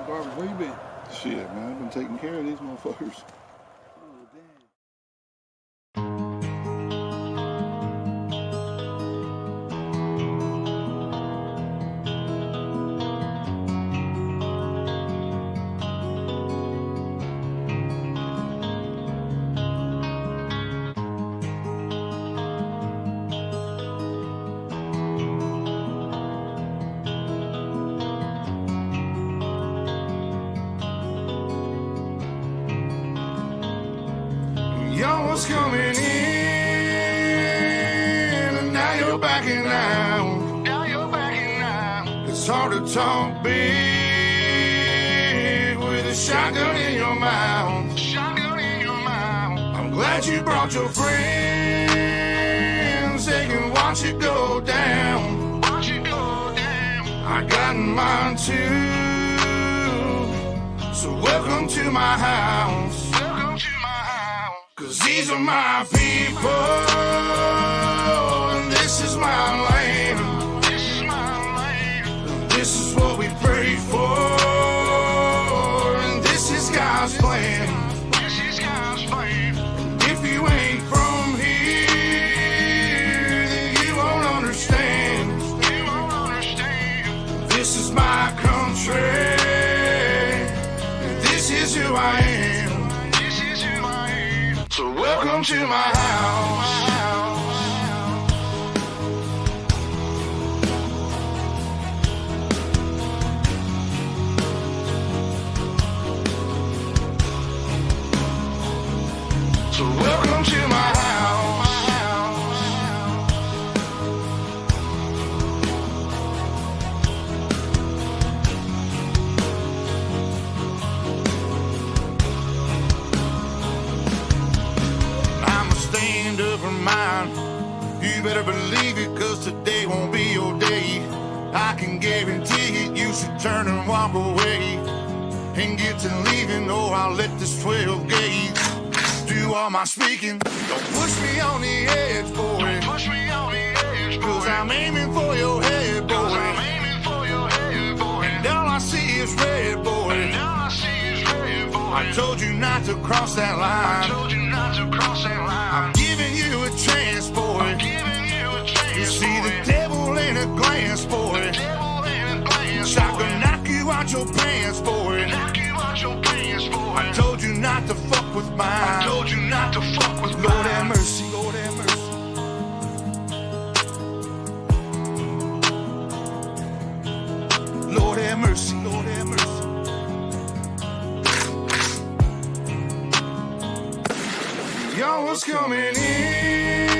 Garbage, where you been? Shit, man, I've been taking care of these motherfuckers. Oh, damn. Y'all was coming in, and now you're backing out. It's hard to talk big with a shotgun in your mouth. I'm glad you brought your friends, they can watch it go down. I got mine too, so welcome to my house. 'Cause these are my people, and this is my land. This is what we pray for, and this is God's plan. And if you ain't from here, then you won't understand. This is my country, and this is who I am. So welcome to my house. So welcome to my house. Stand up for mine. You better believe it, 'cause today won't be your day. I can guarantee it, you should turn and walk away and get to leaving, or I'll let this 12 gauge do all my speaking. Don't push me on the edge, boy. 'Cause I'm aiming for your head, boy. And all I see is red, boy. I told you not to cross that line. I'm giving you a chance, boy. You see the devil in a glance, boy. Shotgun knock you out your pants, boy. I told you not to fuck with mine. Lord have mercy, Lord have mercy. Lord have mercy, Lord have mercy. Y'all was coming in,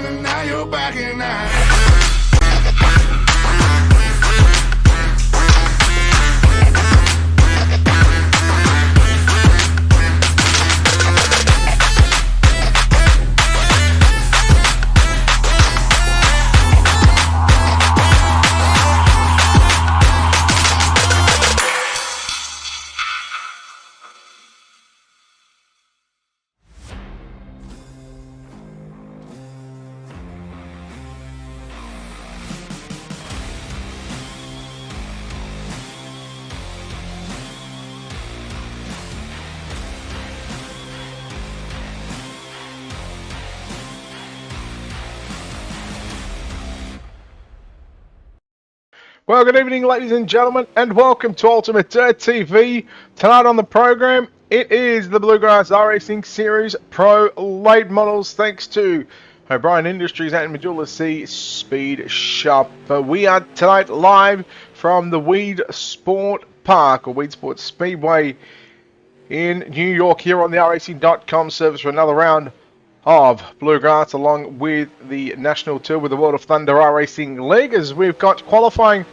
and now you're backing out. Well, good evening, ladies and gentlemen, and welcome to Ultimate Dirt TV. Tonight on the program, it is the Bluegrass Iracing Series Pro late models, thanks to O'Brien Industries and Majula C Speed Shop. We are tonight live from the WEEDSPORT Park, or WEEDSPORT Speedway in New York, here on the Iracing.com service for another round of Bluegrass, along with the national tour with the World of Thunder Iracing League, as we've got qualifying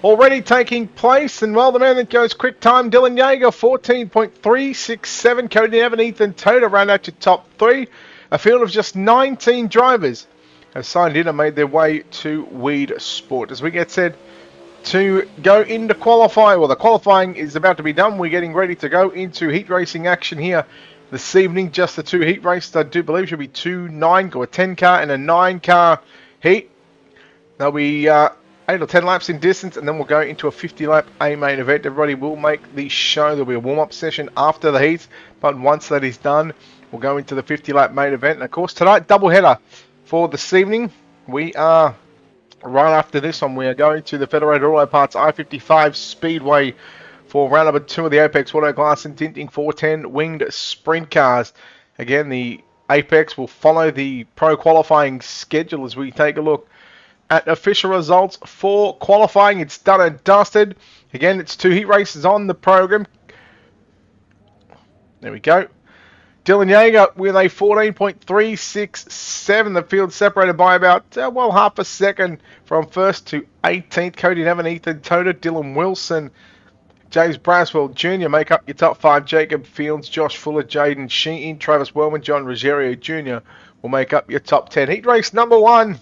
already taking place. And well, the man that goes quick time, Dylan Yeager, 14.367. Cody Evan, Ethan Toda round out to top 3. A field of just 19 drivers have signed in and made their way to WEEDSPORT. As we get set to go into qualifying, well, the qualifying is about to be done. We're getting ready to go into heat racing action here this evening. Just the 2 heat races, I do believe, should be 2 9 or a 10 car and a 9 car heat. There'll be 8 or 10 laps in distance, and then we'll go into a 50-lap A main event. Everybody will make the show. There'll be a warm-up session after the heats, but once that is done, we'll go into the 50-lap main event. And of course, tonight, doubleheader for this evening. We are, right after this one, we are going to the Federated Auto Parts I-55 Speedway for round number 2 of the Apex Auto Glass and Tinting 410 winged sprint cars. Again, the Apex will follow the pro qualifying schedule as we take a look at official results for qualifying. It's done and dusted. Again, it's 2 heat races on the program. There we go. Dylan Yeager with a 14.367. The field separated by about, half a second from first to 18th. Cody Nevin, Ethan Toda, Dylan Wilson, James Braswell Jr. make up your top 5. Jacob Fields, Josh Fuller, Jaden Sheehan, Travis Wellman, John Ruggiero Jr. will make up your top 10. Heat race number 1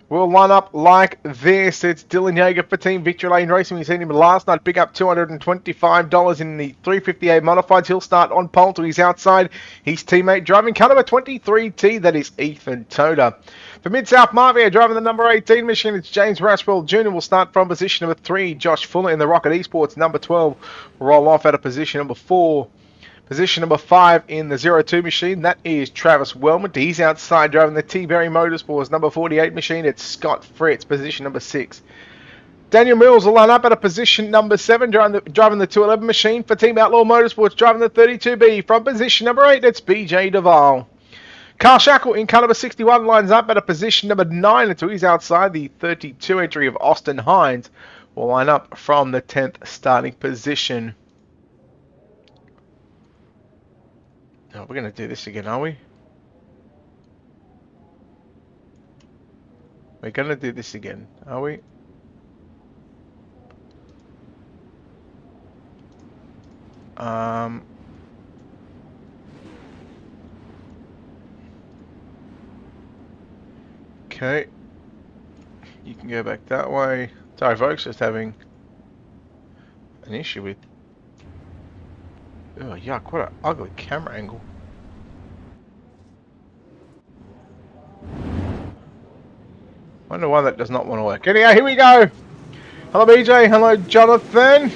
will line up like this. It's Dylan Yeager for Team Victory Lane Racing. We've seen him last night pick up $225 in the 358 Modifieds. He'll start on pole to his outside. His teammate driving car number 23T, that is Ethan Toda. For Mid-South Marvia, driving the number 18 machine, it's James Braswell Jr. will start from position number 3. Josh Fuller in the Rocket Esports number 12 will roll off out of position number 4. Position number 5 in the 02 machine, that is Travis Wellman. He's outside driving the T-Berry Motorsports number 48 machine. It's Scott Fritz, position number 6. Daniel Mills will line up at a position number 7, driving the 211 machine for Team Outlaw Motorsports, driving the 32B. From position number 8, it's BJ Duval. Carl Shackle in car number 61 lines up at a position number 9 until he's outside. The 32 entry of Austin Hines will line up from the 10th starting position. Oh, we're going to do this again, are we? We're going to do this again, are we? Okay. You can go back that way. Sorry, folks, just having an issue with... Oh, yuck, what an ugly camera angle. Wonder why that does not want to work. Anyhow, here we go. Hello, BJ. Hello, Jonathan.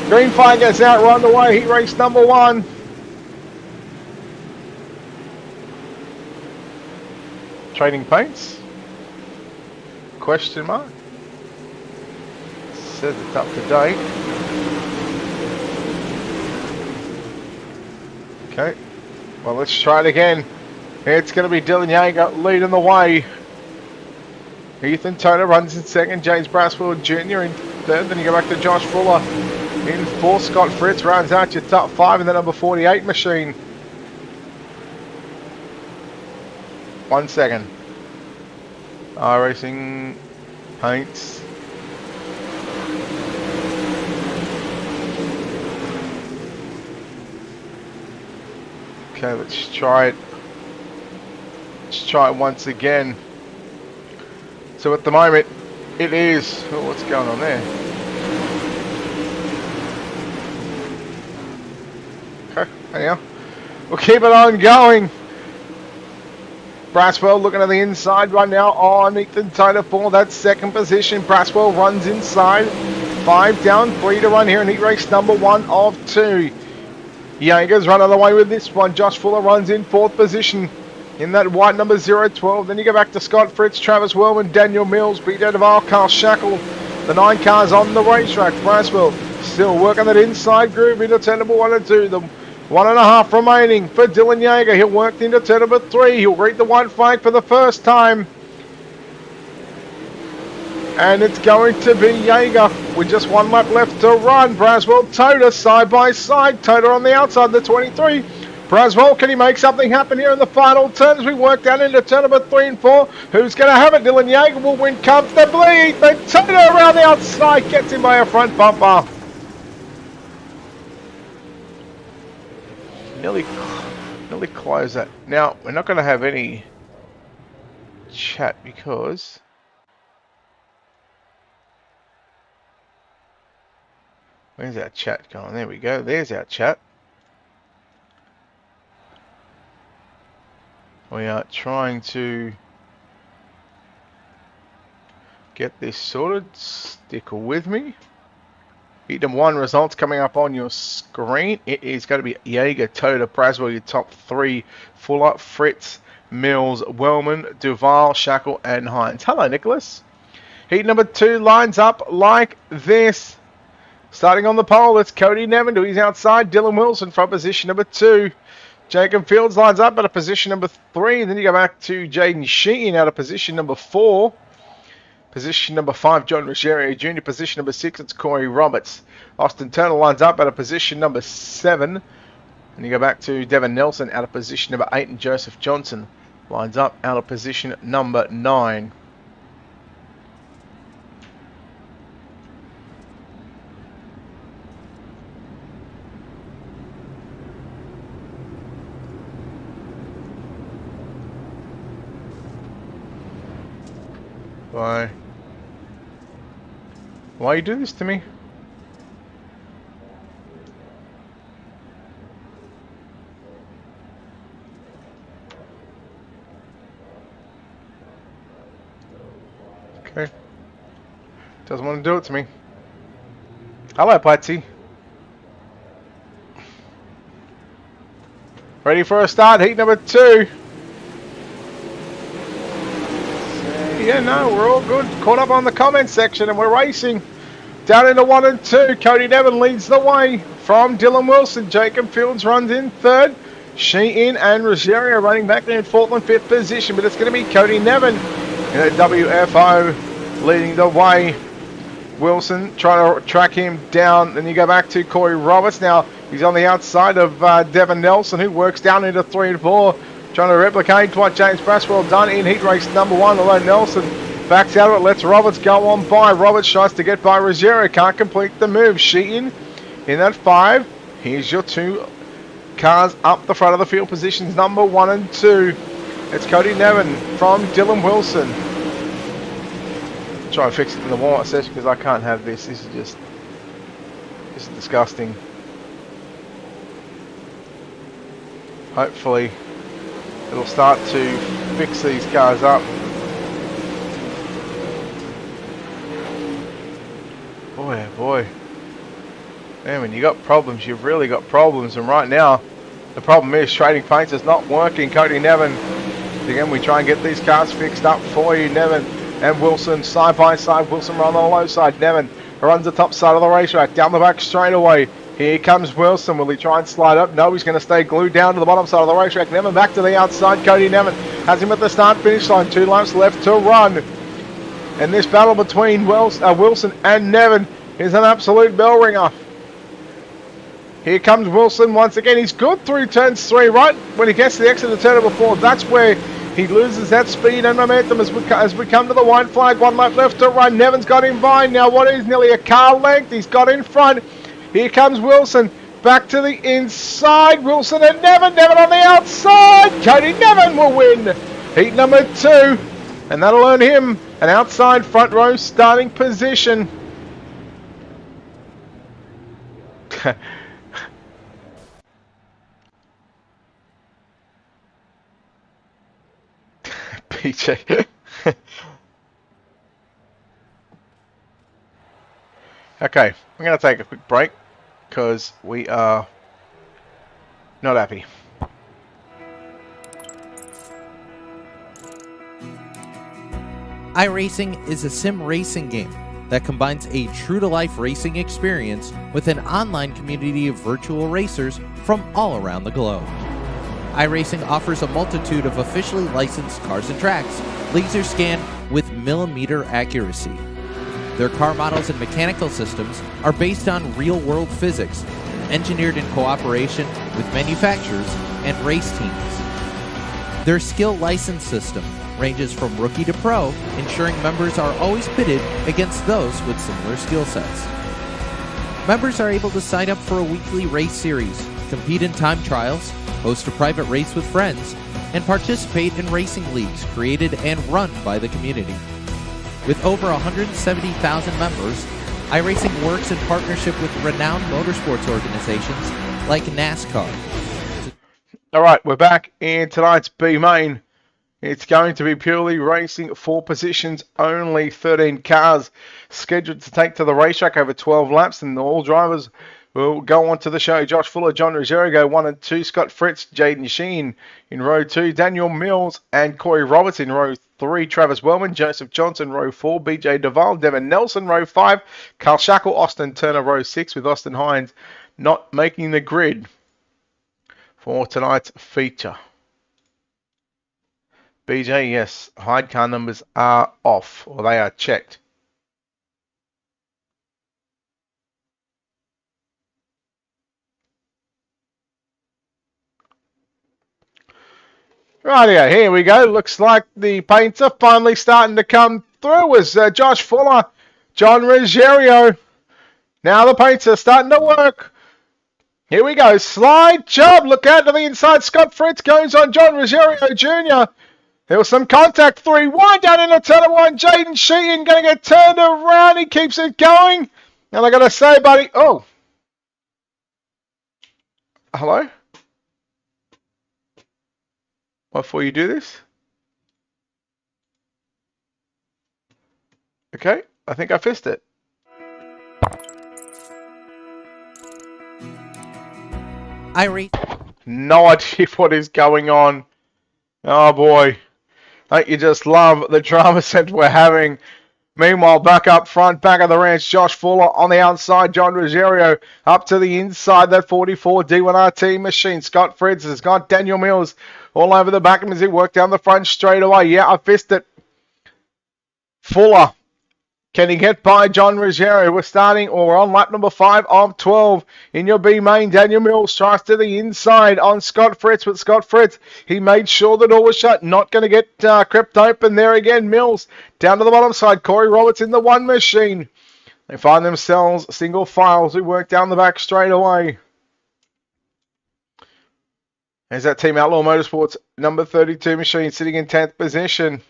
Green flag gets out, we're underway. Heat race number 1. Trading paints? Question mark? Says it's up to date. Okay, well, let's try it again. It's going to be Dylan Yeager leading the way. Ethan Toda runs in second. James Braswell Jr. in third. Then you go back to Josh Fuller in fourth. Scott Fritz rounds out your top 5, and the number 48 machine. 1 second. Iracing paints. Okay, let's try it. Let's try it once again. So at the moment, it is... Oh, what's going on there? Okay, anyhow. We'll keep it on going. Braswell looking at the inside right now on Ethan Toda for that second position. Braswell runs inside. 5 down, 3 to run here in heat race number 1 of 2. Yeager's running away with this one. Josh Fuller runs in 4th position in that white number 012. Then you go back to Scott Fritz, Travis Wellman, Daniel Mills, BJ Duval, Carl Shackle. The 9 cars on the racetrack. Braswell still working that inside groove into turn number 1 and 2. The 1.5 remaining for Dylan Yeager. He'll work into turn number 3. He'll read the white flag for the first time. And it's going to be Yeager with just 1 lap left to run. Braswell, Toda side by side. Toda on the outside, the 23. Braswell, can he make something happen here in the final turn as we work down into turn number 3 and 4? Who's going to have it? Dylan Yeager will win comfortably. But Toda around the outside gets him by a front bumper. Nearly close that. Now, we're not going to have any chat because... Where's our chat going? There we go. There's our chat. We are trying to get this sorted. Stick with me. Heat number 1 results coming up on your screen. It is going to be Jaeger, Toda, Braswell, your top 3. Fuller, Fritz, Mills, Wellman, Duval, Shackle, and Hines. Hello, Nicholas. Heat number 2 lines up like this. Starting on the pole, it's Cody Nevin to his outside. Dylan Wilson from position number 2. Jacob Fields lines up at a position number 3. Then you go back to Jaden Sheehan out of position number 4. Position number 5, John Ruggiero Jr. Position number 6, it's Corey Roberts. Austin Turner lines up at a position number 7. And you go back to Devin Nelson out of position number 8. And Joseph Johnson lines up out of position number 9. Why you do this to me? Okay. Doesn't want to do it to me. Hello, Patsy. Ready for a start, heat number 2. Yeah, no, we're all good. Caught up on the comment section and we're racing. Down into 1 and 2. Cody Nevin leads the way from Dylan Wilson. Jacob Fields runs in 3rd. Sheehan and Ruggiero running back there in 4th and 5th position. But it's going to be Cody Nevin in a WFO leading the way. Wilson trying to track him down. Then you go back to Corey Roberts. Now he's on the outside of Devin Nelson, who works down into 3 and 4. Trying to replicate what James Braswell done in heat race number 1, although Nelson backs out of it, lets Roberts go on by. Roberts tries to get by Ruggiero, can't complete the move. Sheehan in that 5. Here's your 2 cars up the front of the field positions, number 1 and 2. It's Cody Nevin from Dylan Wilson. Try and fix it in the warm-up session because I can't have this. This is disgusting. Hopefully it'll start to fix these cars up. Boy, oh boy. Man, when you got problems, you've really got problems. And right now, the problem is trading paints is not working. Cody Nevin, again, we try and get these cars fixed up for you. Nevin and Wilson side by side. Wilson run on the low side. Nevin runs the top side of the racetrack. Down the back straightaway. Here comes Wilson. Will he try and slide up? No, he's going to stay glued down to the bottom side of the racetrack. Nevin back to the outside. Cody Nevin has him at the start-finish line. 2 laps left to run. And this battle between Wilson and Nevin is an absolute bell ringer. Here comes Wilson once again. He's good through turns 3. Right when he gets to the exit of the turn number 4, that's where he loses that speed and momentum as we come to the white flag. 1 lap left to run. Nevin's got him by. Now what is nearly a car length. He's got in front. Here comes Wilson, back to the inside. Wilson and Nevin, Nevin on the outside. Cody Nevin will win heat number 2, and that'll earn him an outside front row starting position. PJ. Okay, we're going to take a quick break because we are not happy. Iracing is a sim racing game that combines a true-to-life racing experience with an online community of virtual racers from all around the globe. Iracing offers a multitude of officially licensed cars and tracks, laser scanned with millimeter accuracy. Their car models and mechanical systems are based on real-world physics, engineered in cooperation with manufacturers and race teams. Their skill license system ranges from rookie to pro, ensuring members are always pitted against those with similar skill sets. Members are able to sign up for a weekly race series, compete in time trials, host a private race with friends, and participate in racing leagues created and run by the community. With over 170,000 members, iRacing works in partnership with renowned motorsports organizations like NASCAR. All right, we're back in tonight's B main. It's going to be purely racing, 4 positions, only 13 cars scheduled to take to the racetrack over 12 laps, and all drivers will go on to the show. Josh Fuller, John Ruggiero go 1 and 2, Scott Fritz, Jaden Sheen in row 2, Daniel Mills and Corey Roberts in row 3, Travis Wellman, Joseph Johnson row 4, BJ Duval, Devin Nelson row 5, Carl Shackle, Austin Turner row 6, with Austin Hines not making the grid for tonight's feature. BJ, yes, hide car numbers are off, or they are checked. Rightio, here we go. Looks like the paints are finally starting to come through as Josh Fuller, John Ruggiero. Now the paints are starting to work. Here we go. Slide job. Look out to the inside. Scott Fritz goes on John Ruggiero Jr. There was some contact. 3-1 down in the turn 1. Jaden Sheehan going to get turned around. He keeps it going. And I got to say, buddy. Oh. Hello? Before you do this? Okay. I think I fixed it. No idea what is going on. Oh boy. Don't you just love the drama set we're having? Meanwhile, back up front, back of the ranch, Josh Fuller on the outside, John Ruggiero up to the inside, that 44 D1RT machine. Scott Fritz has got Daniel Mills all over the back of him as he worked down the front straight away. Yeah, I fist it. Fuller. Can he get by John Ruggiero? We're starting, or we're on lap number 5 of 12. In your B main, Daniel Mills tries to the inside on Scott Fritz. With Scott Fritz, he made sure the door was shut. Not going to get crept open there again. Mills down to the bottom side. Corey Roberts in the 1 machine. They find themselves single files who work down the back straight away. There's that Team Outlaw Motorsports number 32 machine sitting in 10th position.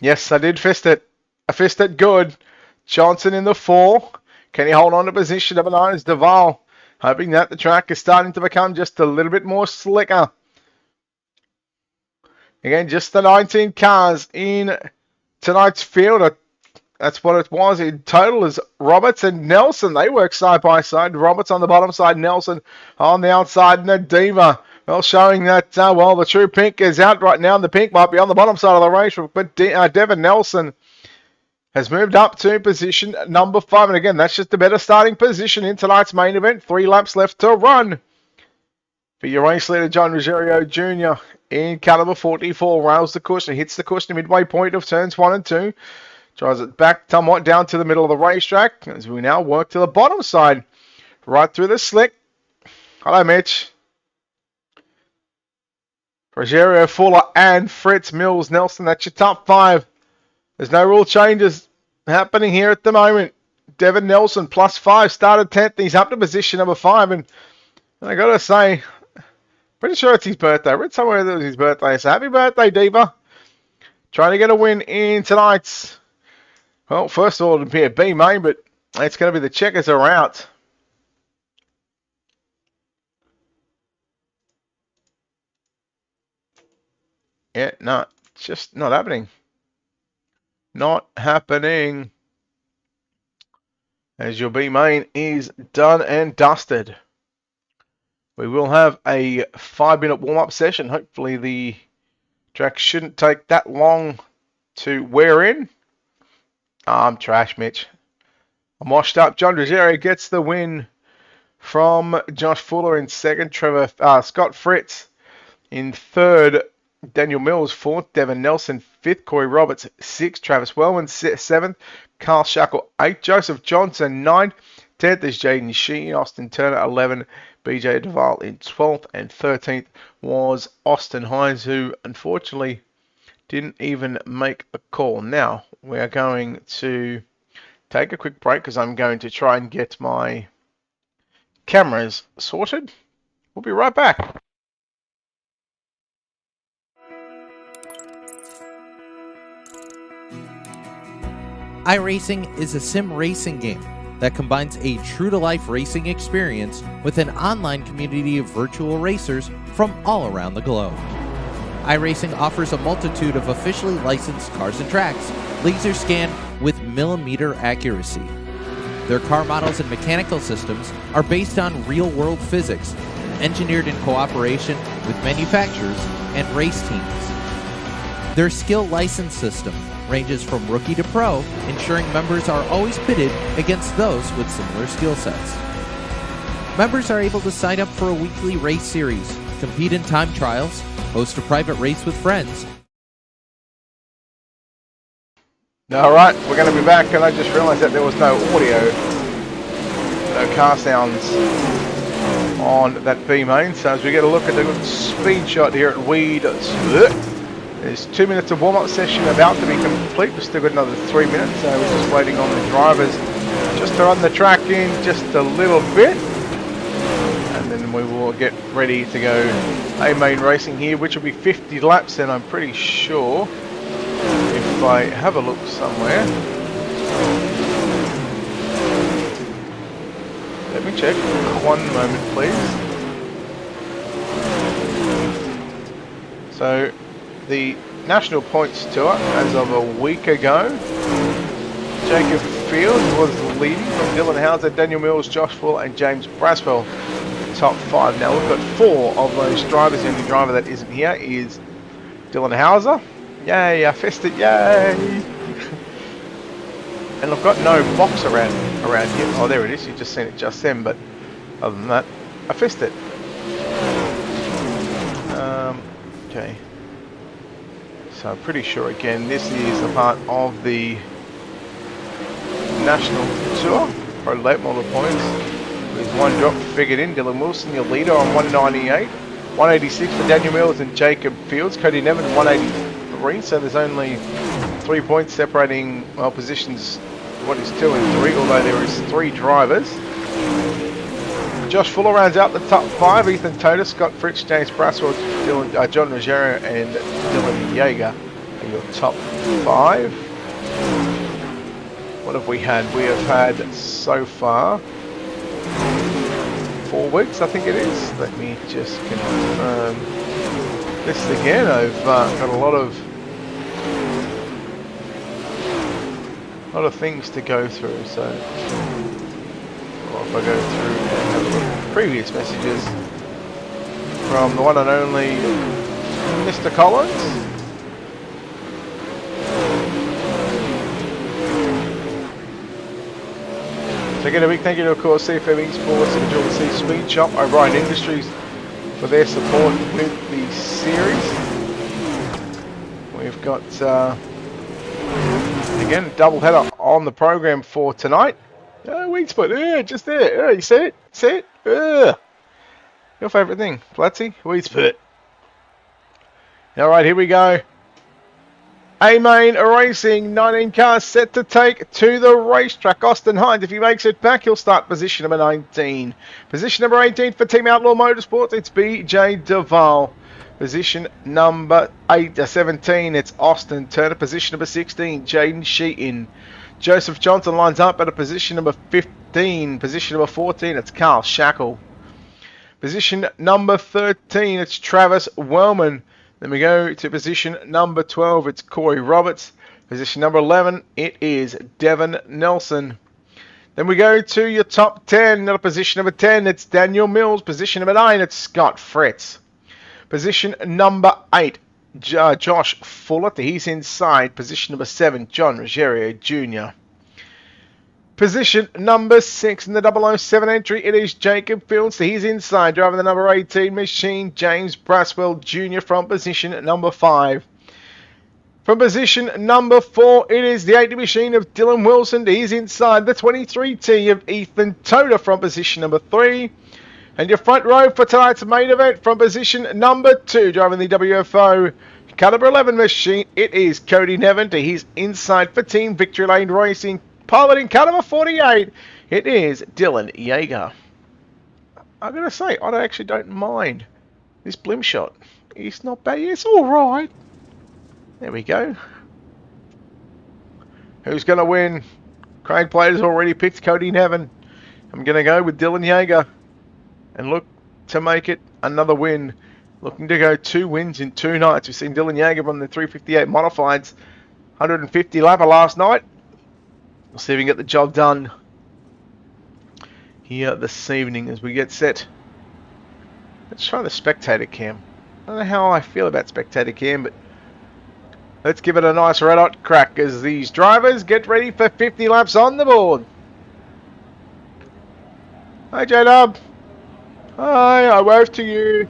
Yes, I did fist it. I fist it good. Johnson in the 4. Can he hold on to position? Number 9 is Duval. Hoping that the track is starting to become just a little bit more slicker. Again, just the 19 cars in tonight's field. That's what it was in total, is Roberts and Nelson. They work side by side. Roberts on the bottom side, Nelson on the outside, Nadima. Well, showing that, well, the true pink is out right now. The pink might be on the bottom side of the race, but Devin Nelson has moved up to position number 5. And again, that's just a better starting position in tonight's main event. 3 laps left to run. For your race leader, John Ruggiero Jr. in car number 44. Rails the cushion, hits the cushion midway point of turns 1 and 2. Drives it back somewhat down to the middle of the racetrack as we now work to the bottom side. Right through the slick. Hello, Mitch. Ruggiero, Fuller, and Fritz, Mills, Nelson. That's your top 5. There's no rule changes happening here at the moment. Devin Nelson, +5, started 10th. He's up to position number 5. And I got to say, pretty sure it's his birthday. I read somewhere that it was his birthday. So happy birthday, Diva. Trying to get a win in tonight's, well, first of all, it'll be a B main, but it's going to be the checkers are out. Yeah, no, it's just not happening. Not happening. As your B main is done and dusted. We will have a 5-minute warm-up session. Hopefully the track shouldn't take that long to wear in. I'm trash, Mitch. I'm washed up. John Ruggiero gets the win from Josh Fuller in 2nd. Scott Fritz in 3rd. Daniel Mills 4th, Devin Nelson 5th, Corey Roberts 6th, Travis Wellman 7th, Carl Shackle 8th, Joseph Johnson 9th, 10th is Jaden Sheen, Austin Turner 11th, BJ Duval in 12th, and 13th was Austin Hines, who unfortunately didn't even make a call. Now we are going to take a quick break because I'm going to try and get my cameras sorted. We'll be right back. Iracing is a sim racing game that combines a true-to-life racing experience with an online community of virtual racers from all around the globe. Iracing offers a multitude of officially licensed cars and tracks, laser scanned with millimeter accuracy. Their car models and mechanical systems are based on real-world physics, engineered in cooperation with manufacturers and race teams. Their skill license system ranges from rookie to pro, ensuring members are always pitted against those with similar skill sets. Members are able to sign up for a weekly race series, compete in time trials, host a private race with friends. Alright, we're going to be back, and I just realised that there was no audio, no car sounds on that B main. So as we get a look at the good speed shot here at WEEDSPORT, there's 2 minutes of warm-up session about to be complete. We've still got another 3 minutes, so we're just waiting on the drivers just to run the track in just a little bit, and then we will get ready to go A main racing here, which will be 50 laps, and I'm pretty sure, if I have a look somewhere, let me check, one moment please. So the National Points Tour as of a week ago, Jacob Fields was leading from Dylan Hauser, Daniel Mills, Josh Full and James Braswell, top 5. Now we've got 4 of those drivers. The only driver that isn't here is Dylan Hauser. Yay, I fessed it, yay! And I've got no box around here. Oh, there it is, you just seen it just then, but other than that, I fessed it. Okay. So I'm pretty sure, again, this is a part of the National Tour, Pro Late Model points. There's one drop figured in. Dylan Wilson, your leader, on 198. 186 for Daniel Mills and Jacob Fields. Cody Nevin, 183. So there's only 3 points separating, well, positions, what is 2 and 3, although there is 3 drivers. Josh Fuller rounds out the top 5. Ethan Toda, Scott Fritz, James Braswell, John Ruggiero and Dylan Yeager are your top 5. What have we had? We have had so far 4 weeks, I think it is. Let me just confirm this again. I've got a lot of things to go through, so if I go through and have a look at previous messages from the one and only Mr. Collins. So again, a big thank you to, of course, CFM Esports, Enjoy the Sea Speed Shop, O'Brien Industries for their support with the series. We've got, again, a double header on the program for tonight. WEEDSPORT, just there. You see it? See it? Your favourite thing, Platzi, WEEDSPORT. Alright, here we go. A-Main Racing, 19 cars set to take to the racetrack. Austin Hines, if he makes it back, he'll start position number 19. Position number 18 for Team Outlaw Motorsports, it's BJ Duval. Position number 17, it's Austin Turner. Position number 16, Jaden Sheehan. Joseph Johnson lines up at a position number 15. Position number 14, it's Carl Shackle. Position number 13, it's Travis Wellman. Then we go to position number 12, it's Corey Roberts. Position number 11, it is Devin Nelson. Then we go to your top 10. At position number 10, it's Daniel Mills. Position number 9, it's Scott Fritz. Position number 8, Josh Fullett, he's inside. Position number 7, John Ruggiero Jr. Position number 6 in the 007 entry, it is Jacob Fields, he's inside. Driving the number 18 machine, James Braswell Jr. from position number 5. From position number 4, it is the 80 machine of Dylan Wilson, he's inside. The 23T of Ethan Toda from position number 3. And your front row for tonight's main event from position number 2, driving the WFO caliber 11 machine, it is Cody Nevin. He's inside for Team Victory Lane Racing. Piloting car number 48, it is Dylan Yeager. I'm going to say, I actually don't mind this blim shot. It's not bad, it's alright. There we go. Who's going to win Craig Plater's already picked Cody Nevin. I'm going to go with Dylan Yeager and look to make it another win. Looking to go 2 wins in 2 nights. We've seen Dylan Yeager from the 358 Modifieds, 150 lapper last night. We'll see if we can get the job done here this evening as we get set. Let's try the spectator cam. I don't know how I feel about spectator cam, but let's give it a nice red hot crack as these drivers get ready for 50 laps on the board. Hi J-Dub. Hi, I wave to you.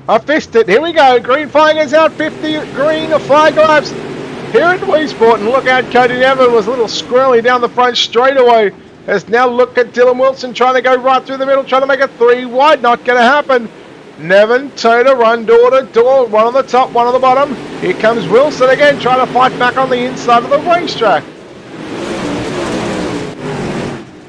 I fist it. Here we go. Green flag is out. 50 green flag laps here at WEEDSPORT. And look out, Cody Nevin was a little squirrely down the front straightaway. As now look at Dylan Wilson trying to go right through the middle, trying to make it 3 wide. Not going to happen. Nevin, Toda, run door to door. One on the top, one on the bottom. Here comes Wilson again, trying to fight back on the inside of the racetrack.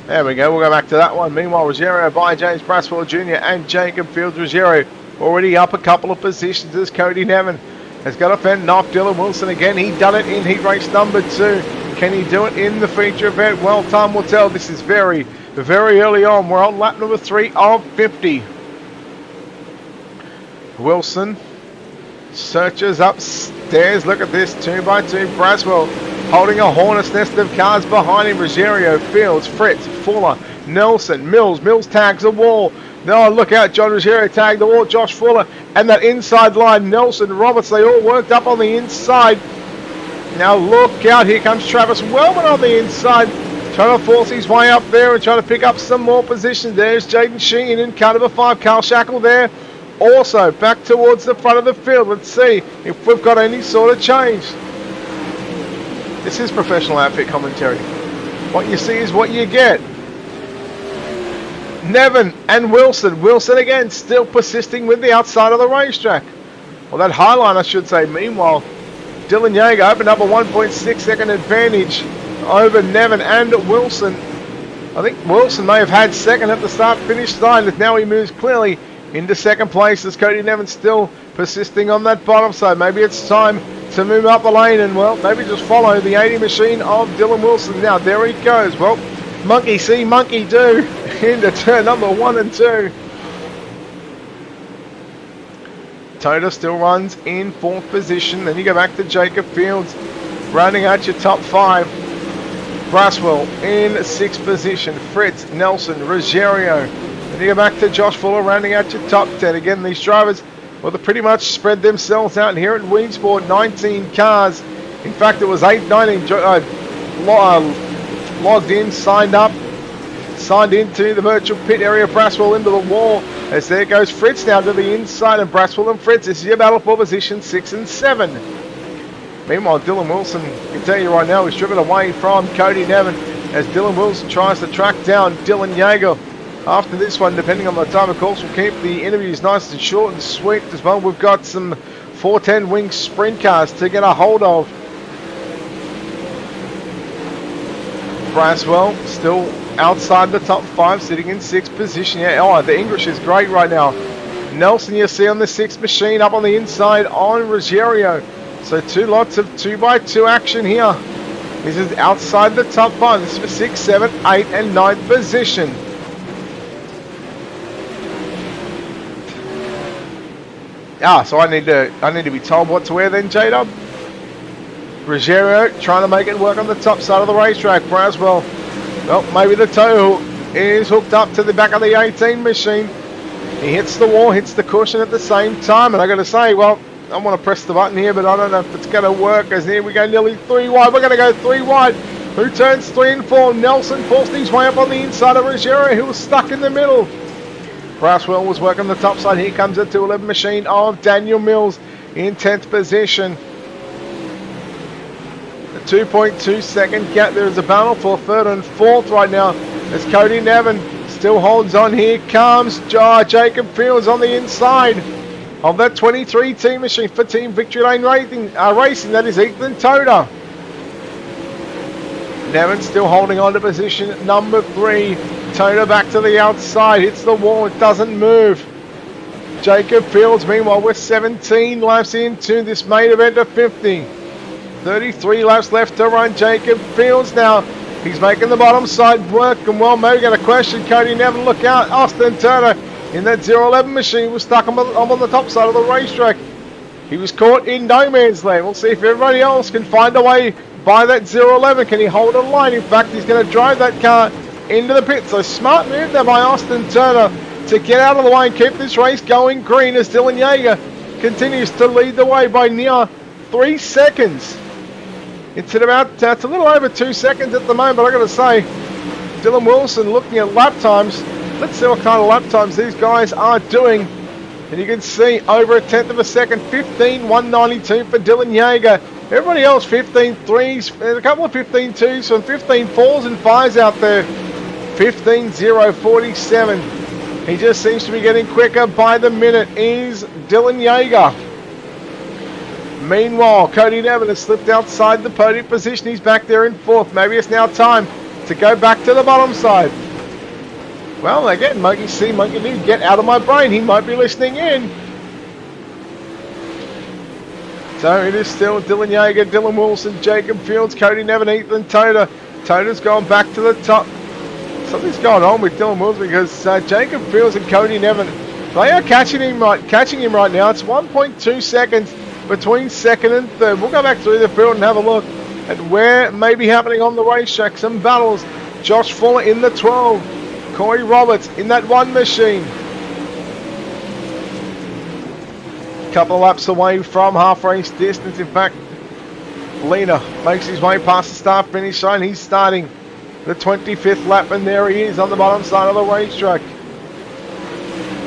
There we go, we'll go back to that one. Meanwhile, Ruggiero by James Braswell Jr. and Jacob Fields. Ruggiero already up a couple of positions as Cody Nevin has got to fend off Dylan Wilson again. He done it in heat race number 2. Can he do it in the feature event? Well, time will tell. This is very, very early on. We're on lap number 3 of 50. Wilson searches upstairs. Look at this, 2x2. Braswell holding a hornet's nest of cars behind him. Ruggiero, Fields, Fritz, Fuller, Nelson, Mills. Mills tags the wall. No, look out, John Ruggiero tagged the wall. Josh Fuller and that inside line. Nelson, Roberts, they all worked up on the inside. Now look out, here comes Travis Wellman on the inside. Trying to force his way up there and trying to pick up some more positions. There's Jaden Sheehan in car number 5. Carl Shackle there. Also back towards the front of the field. Let's see if we've got any sort of change. This is professional outfit commentary. What you see is what you get. Nevin and Wilson. Wilson again still persisting with the outside of the racetrack. Well, that high line I should say. Meanwhile, Dylan Yeager opened up a 1.6 second advantage over Nevin and Wilson. I think Wilson may have had second at the start-finish line, but now he moves clearly into second place as Cody Nevin still persisting on that bottom side. Maybe it's time to move up the lane and, well, maybe just follow the 80 machine of Dylan Wilson. Now, there he goes. Well, monkey see, monkey do into turn number 1 and 2. Toda still runs in 4th position. Then you go back to Jacob Fields, rounding out your top 5. Braswell in 6th position. Fritz, Nelson, Ruggiero. Then you go back to Josh Fuller, rounding out your top 10. Again, these drivers, well, they pretty much spread themselves out here at WEEDSPORT. 19 cars. In fact, it was 19 logged in, signed into the virtual pit area. Braswell into the wall. As there goes Fritz now to the inside, and Braswell and Fritz. This is your battle for position 6 and 7. Meanwhile, Dylan Wilson, I can tell you right now, he's driven away from Cody Nevin as Dylan Wilson tries to track down Dylan Yeager. After this one, depending on the time, of course, we'll keep the interviews nice and short and sweet as well. We've got some 410 wing sprint cars to get a hold of. Braswell still outside the top 5, sitting in 6th position. Yeah, oh, the English is great right now. Nelson, you see on the 6th machine, up on the inside on Ruggiero. So 2 lots of 2x2 action here. This is outside the top 5. This is for 6, 7, 8, and 9th position. So I need to be told what to wear then, J-Dub. Ruggiero trying to make it work on the top side of the racetrack. Braswell, well, maybe the tow hook is hooked up to the back of the 18 machine. He hits the wall, hits the cushion at the same time, and I got to say, well, I want to press the button here, but I don't know if it's going to work, as here we go nearly 3 wide. We're going to go 3 wide. Who turns 3 and 4? Nelson forced his way up on the inside of Ruggiero, who was stuck in the middle. Braswell was working the top side. Here comes the 211 machine of Daniel Mills in 10th position. A 2.2 second gap. There is a battle for 3rd and 4th right now as Cody Nevin still holds on. Here comes Jacob Fields on the inside of that 23 team machine for Team Victory Lane Racing. That is Ethan Toda. Nevin still holding on to position number 3. Toda back to the outside, hits the wall, it doesn't move. Jacob Fields, meanwhile, we're 17 laps into this main event of 50. 33 laps left to run. Jacob Fields now He's making the bottom side work, and well, maybe got a question. Cody Nevin, look out. Austin Turner in that 011 machine was stuck on the top side of the racetrack. He was caught in no man's land. We'll see if everybody else can find a way by that 011. Can he hold a line? In fact, he's going to drive that car into the pit. So smart move there by Austin Turner to get out of the way and keep this race going green as Dylan Yeager continues to lead the way by near 3 seconds. It's at about, it's a little over 2 seconds at the moment, but I got to say, Dylan Wilson looking at lap times. Let's see what kind of lap times these guys are doing. And you can see over a tenth of a second, 15.192 for Dylan Yeager. Everybody else 15.3s, there's a couple of 15.2s, some 15.4s and 5s out there. 15.047. He just seems to be getting quicker by the minute is Dylan Yeager. Meanwhile, Cody Nevin has slipped outside the podium position. He's back there in fourth. Maybe it's now time to go back to the bottom side. Well, again, Monkey see, Monkey do, get out of my brain. He might be listening in. So it is still Dylan Yeager, Dylan Wilson, Jacob Fields, Cody Nevin, Ethan Toda. Toda's gone back to the top. Something's going on with Dylan Wilson because Jacob Fields and Cody Nevin, they are catching him right now. It's 1.2 seconds between second and third. We'll go back through the field and have a look at where may be happening on the racetrack. Some battles. Josh Fuller in the 12. Corey Roberts in that 1 machine. Couple of laps away from half race distance. In fact, Lena makes his way past the start finish line. He's starting the 25th lap, and there he is on the bottom side of the racetrack.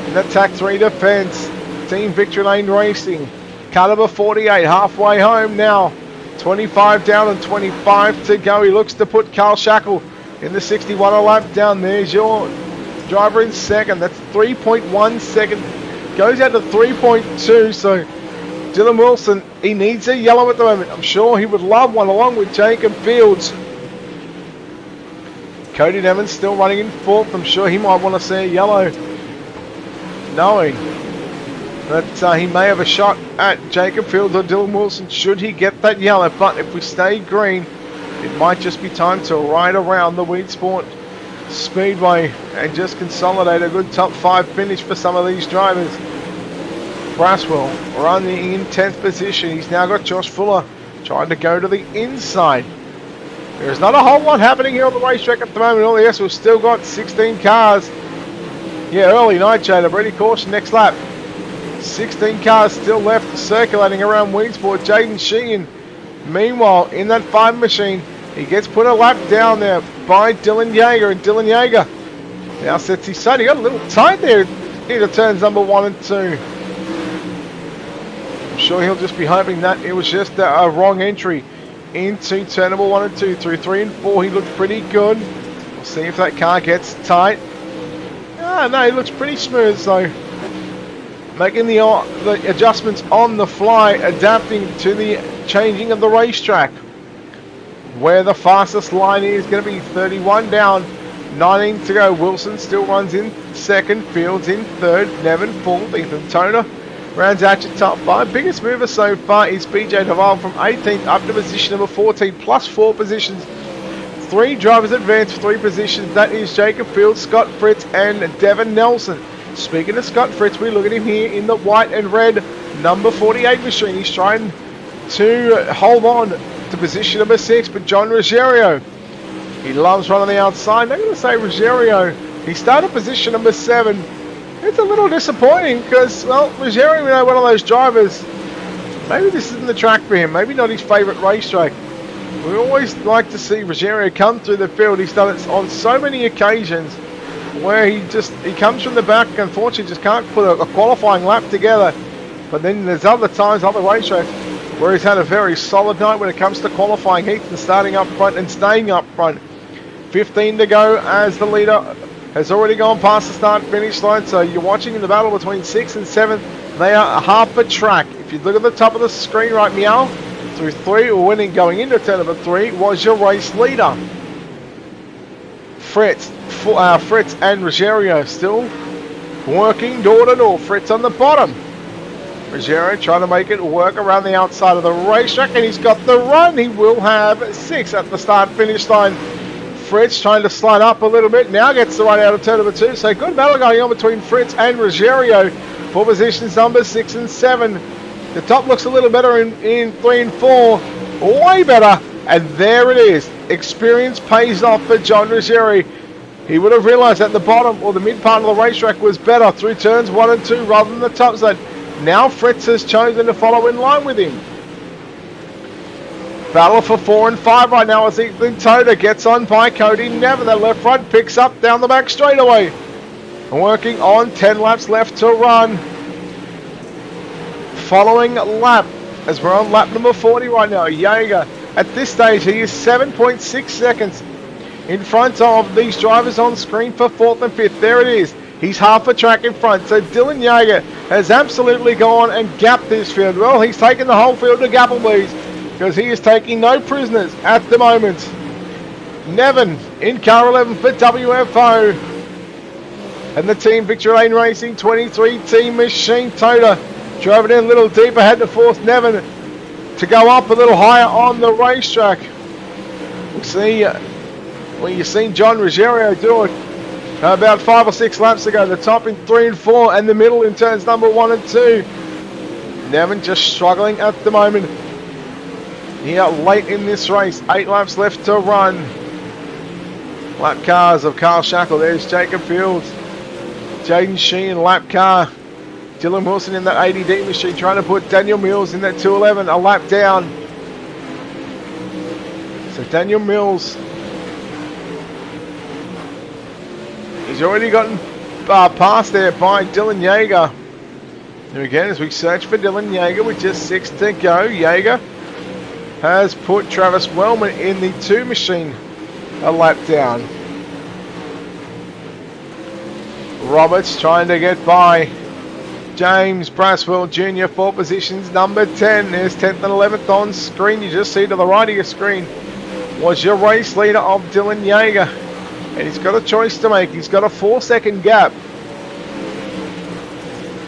In the TAC 3 defense, Team Victory Lane Racing. Caliber 48 halfway home now. 25 down and 25 to go. He looks to put Carl Shackle in the 61 a lap down. There's your driver in second. That's 3.1 second. Goes out to 3.2. So Dylan Wilson, he needs a yellow at the moment. I'm sure he would love one along with Jacob Fields. Cody Nevin still running in fourth. I'm sure he might want to see a yellow, knowing that he may have a shot at Jacob Fields or Dylan Wilson should he get that yellow. But if we stay green, it might just be time to ride around the WEEDSPORT Speedway and just consolidate a good top 5 finish for some of these drivers. Braswell running in 10th position. He's now got Josh Fuller trying to go to the inside. There's not a whole lot happening here on the racetrack at the moment. Oh yes, we've still got 16 cars. Yeah, early night, Jada. Ready caution next lap. 16 cars still left circulating around WEEDSPORT. Jaden Sheehan, meanwhile, in that 5 machine, he gets put a lap down there by Dylan Yeager, and Dylan Yeager now sets his sight. He got a little tight there into turns number 1 and 2. I'm sure he'll just be hoping that it was just a wrong entry into turn number 1 and 2. Through 3 and 4, he looked pretty good. We'll see if that car gets tight. No, he looks pretty smooth, so making the adjustments on the fly, adapting to the changing of the racetrack. Where the fastest line is going to be 31 down, 19 to go. Wilson still runs in second, Fields in third, Nevin fourth, Ethan Toner rounds out your top 5. Biggest mover so far is BJ Naval from 18th up to position number 14, plus 4 positions. 3 drivers advance, 3 positions. That is Jacob Fields, Scott Fritz, and Devin Nelson. Speaking of Scott Fritz, we look at him here in the white and red number 48 machine. He's trying to hold on to position number 6, but John Ruggiero, he loves running the outside. I'm going to say Ruggiero, he started position number 7. It's a little disappointing because, well, Ruggiero, you know, one of those drivers, maybe this isn't the track for him, maybe not his favourite racetrack. We always like to see Ruggiero come through the field. He's done it on so many occasions where he comes from the back, unfortunately just can't put a qualifying lap together. But then there's other times, other racetracks, where he's had a very solid night when it comes to qualifying heats and starting up front and staying up front. 15 to go as the leader has already gone past the start finish line. So you're watching in the battle between 6th and 7th. They are half a track. If you look at the top of the screen right meow, through 3, winning going into turn number 3 was your race leader. Fritz and Ruggiero still working door to door. Fritz on the bottom. Ruggiero trying to make it work around the outside of the racetrack, and he's got the run. He will have 6 at the start finish line. Fritz trying to slide up a little bit. Now gets the run out of turn number 2. So good battle going on between Fritz and Ruggiero for positions number 6 and 7. The top looks a little better in 3 and 4. Way better. And there it is. Experience pays off for John Ruggiero. He would have realised that the bottom or the mid part of the racetrack was better through turns 1 and 2 rather than the top side. Now Fritz has chosen to follow in line with him. Battle for 4 and 5 right now as Ethan Toda gets on by Cody Nevin. The left front picks up down the back straightaway. Working on 10 laps left to run. Following lap as we're on lap number 40 right now. Jaeger at this stage he is 7.6 seconds in front of these drivers on screen for 4th and 5th. There it is. He's half a track in front. So Dylan Jaeger has absolutely gone and gapped this field. Well, he's taken the whole field to Gapplebees, because he is taking no prisoners at the moment. Nevin in car 11 for WFO. And the team Victory Lane Racing 23 team machine. Toda drove it in a little deeper, had to force Nevin to go up a little higher on the racetrack. We'll see, you've seen John Ruggiero do it about 5 or 6 laps ago. The top in 3 and 4 and the middle in turns number 1 and 2. Nevin just struggling at the moment. Here late in this race, 8 laps left to run. Lap cars of Carl Shackle. There's Jacob Fields, Jaden Sheen, lap car. Dylan Wilson in that ADD machine trying to put Daniel Mills in that 211, a lap down. So Daniel Mills, he's already gotten past there by Dylan Jaeger. And again, as we search for Dylan Jaeger with just 6 to go, Jaeger has put Travis Wellman in the 2 machine a lap down. Roberts trying to get by James Braswell Jr. for positions number 10. There's 10th and 11th on screen. You just see to the right of your screen was your race leader of Dylan Jaeger. And he's got a choice to make. He's got a 4-second gap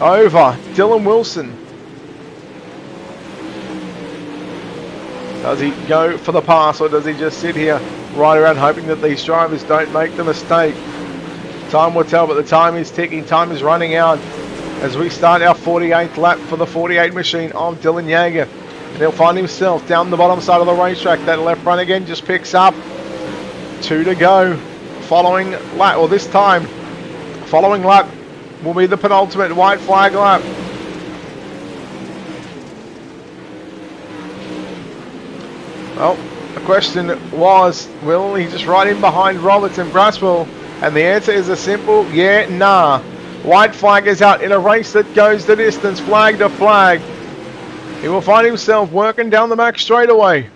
over Dylan Wilson. Does he go for the pass, or does he just sit here right around hoping that these drivers don't make the mistake? Time will tell, but the time is ticking. Time is running out as we start our 48th lap for the 48 machine of Dylan Jaeger. And he'll find himself down the bottom side of the racetrack. That left front again just picks up. 2 to go. Following lap, or this time, following lap will be the penultimate white flag lap. Well, the question was, will he just ride in behind Roberts and Braswell? And the answer is a simple yeah, nah. White flag is out in a race that goes the distance, flag to flag. He will find himself working down the back straightaway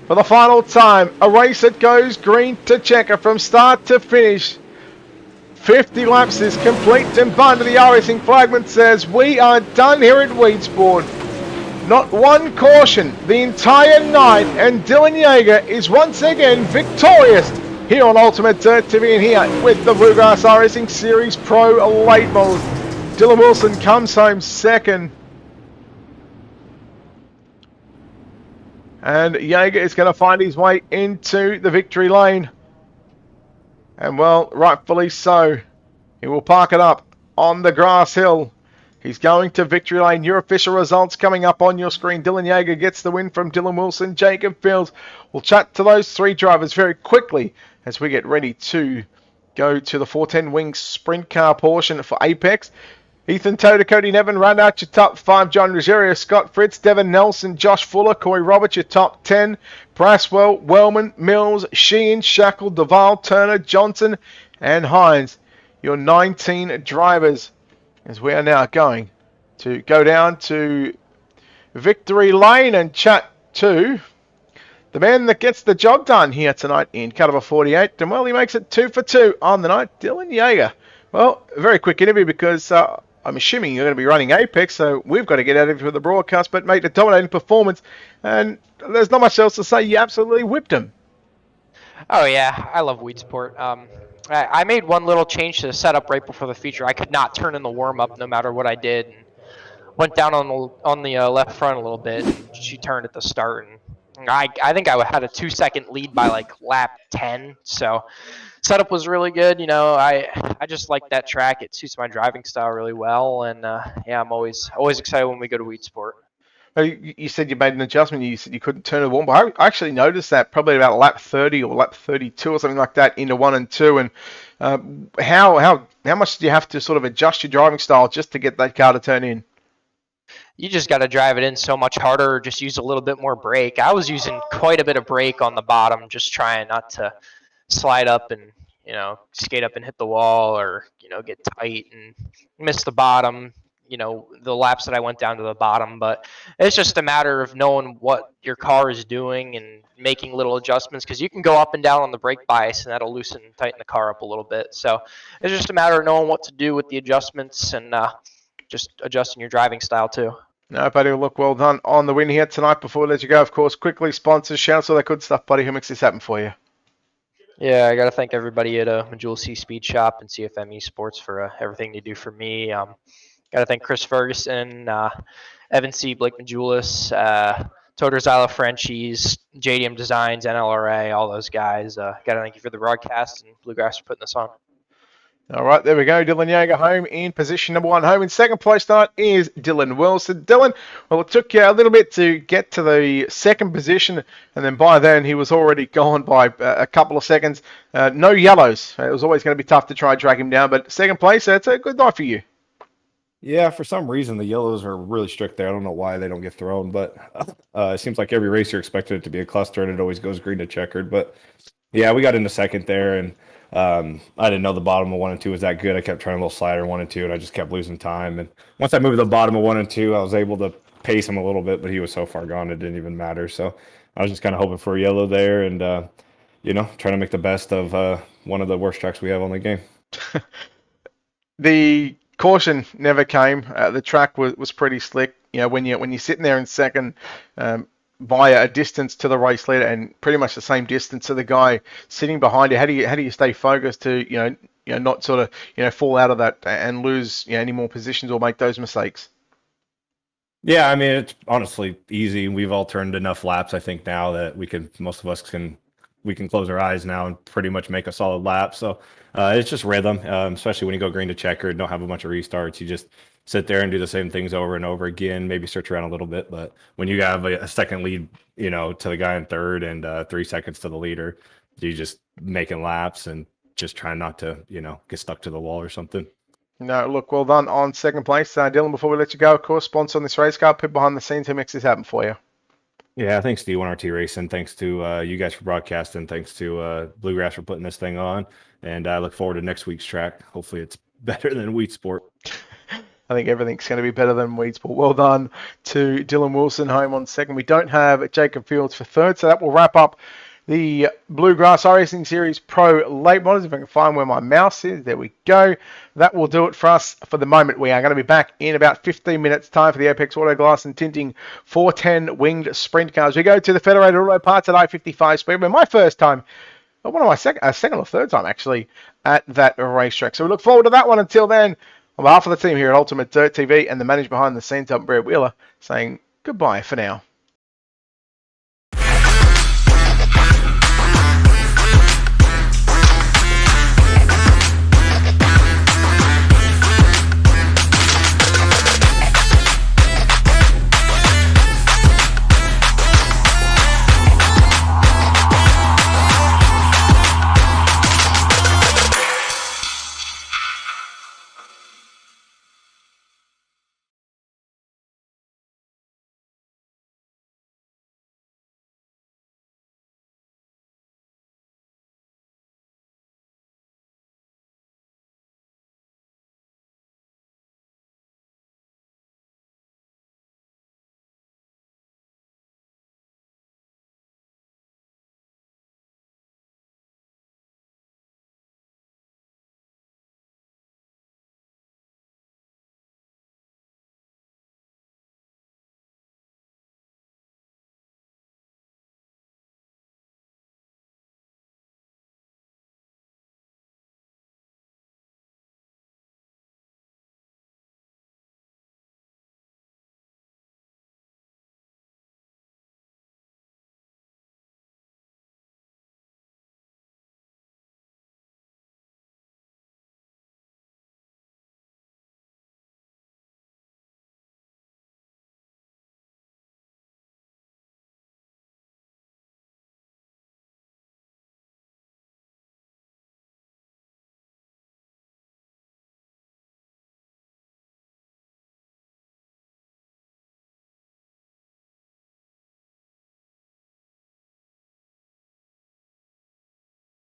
for the final time. A race that goes green to checker from start to finish. 50 laps is complete, and Bund, the Iracing flagman, says we are done here at WEEDSPORT. Not one caution the entire night, and Dylan Jaeger is once again victorious here on Ultimate Dirt TV and here with the Bluegrass Iracing Series Pro late models. Dylan Wilson comes home second. And Jaeger is going to find his way into the victory lane. And well, rightfully so. He will park it up on the grass hill. He's going to victory lane. Your official results coming up on your screen. Dylan Jaeger gets the win from Dylan Wilson. Jacob Fields. We'll chat to those 3 drivers very quickly as we get ready to go to the 410 Wings sprint car portion for Apex. Ethan Toda, Cody Nevin, round out your top 5. John Ruggiero, Scott Fritz, Devin Nelson, Josh Fuller, Corey Roberts, your top 10. Braswell, Wellman, Mills, Sheehan, Shackle, Duval, Turner, Johnson, and Hines. Your 19 drivers, as we are now going to go down to victory lane and chat to the man that gets the job done here tonight in car number 48. And well, he makes it 2 for 2 on the night, Dylan Jaeger. Well, a very quick interview because I'm assuming you're going to be running Apex, so we've got to get out of it for the broadcast, but made a dominating performance, and there's not much else to say. You absolutely whipped him. Oh yeah, I love WEEDSPORT. I made one little change to the setup right before the feature. I could not turn in the warm-up no matter what I did. Went down on the left front a little bit, and she turned at the start, and I think I had a 2-second lead by like lap 10. So setup was really good. I just like that track. It suits my driving style really well. And yeah, I'm always excited when we go to WEEDSPORT. You said you made an adjustment. You said you couldn't turn the warm, but I actually noticed that probably about lap 30 or lap 32 or something like that into 1 and 2. And how much do you have to sort of adjust your driving style just to get that car to turn in? You just got to drive it in so much harder, just use a little bit more brake. I was using quite a bit of brake on the bottom, just trying not to slide up and, skate up and hit the wall or, get tight and miss the bottom, the laps that I went down to the bottom. But it's just a matter of knowing what your car is doing and making little adjustments, because you can go up and down on the brake bias and that'll loosen and tighten the car up a little bit. So it's just a matter of knowing what to do with the adjustments and just adjusting your driving style too. No, buddy, look, well done on the win here tonight. Before we let you go, of course, quickly, sponsors, shout out all that good stuff, buddy. Who makes this happen for you? Yeah, I got to thank everybody at Majula C Speed Shop and CFM Sports for everything they do for me. Got to thank Chris Ferguson, Evan C, Blake Majulis, Toter Zyla Frenchies, JDM Designs, NLRA, all those guys. Got to thank you for the broadcast and Bluegrass for putting this on. All right, there we go. Dylan Yeager home in position number 1. Home in second place tonight is Dylan Wilson. Dylan, well, it took you a little bit to get to the second position, and then by then he was already gone by a couple of seconds. No yellows. It was always going to be tough to try and drag him down, but second place, it's a good night for you. Yeah, for some reason the yellows are really strict there. I don't know why they don't get thrown, but it seems like every race you're expected it to be a cluster, and it always goes green to checkered. But yeah, we got into second there, and I didn't know the bottom of 1 and 2 was that good. I kept trying a little slider 1 and 2, and I just kept losing time. And once I moved to the bottom of 1 and 2, I was able to pace him a little bit, but he was so far gone it didn't even matter. So I was just kind of hoping for a yellow there, and trying to make the best of one of the worst tracks we have on the game. The caution never came. The track was pretty slick. When you're sitting there in second, by a distance to the race leader and pretty much the same distance to the guy sitting behind you, how do you stay focused to not sort of fall out of that and lose any more positions or make those mistakes? Yeah, I mean, it's honestly easy. We've all turned enough laps, I think, now that most of us can close our eyes now and pretty much make a solid lap. So it's just rhythm, especially when you go green to checkered, don't have a bunch of restarts. You just sit there and do the same things over and over again, maybe search around a little bit. But when you have a second lead, to the guy in third and 3 seconds to the leader, you just making laps and just trying not to, get stuck to the wall or something. No, look, well done on second place. Dylan, before we let you go, of course, sponsor on this race car, put behind the scenes, who makes this happen for you? Yeah, thanks to D1RT Racing. Thanks to you guys for broadcasting. Thanks to Bluegrass for putting this thing on. And I look forward to next week's track. Hopefully it's better than WEEDSPORT. I think everything's going to be better than WEEDSPORT. Well done to Dylan Wilson home on second. We don't have Jacob Fields for third, so that will wrap up the Bluegrass Iracing Series Pro Late Models. If I can find where my mouse is, there we go. That will do it for us for the moment. We are going to be back in about 15 minutes time for the Apex Auto Glass and Tinting 410 winged sprint cars. We go to the Federated Auto Parts at I-55 Speedway. My first time, one of my second or third time actually, at that racetrack. So we look forward to that one. Until then, on behalf of the team here at Ultimate Dirt TV and the manager behind the scenes, I'm Brad Wheeler, saying goodbye for now.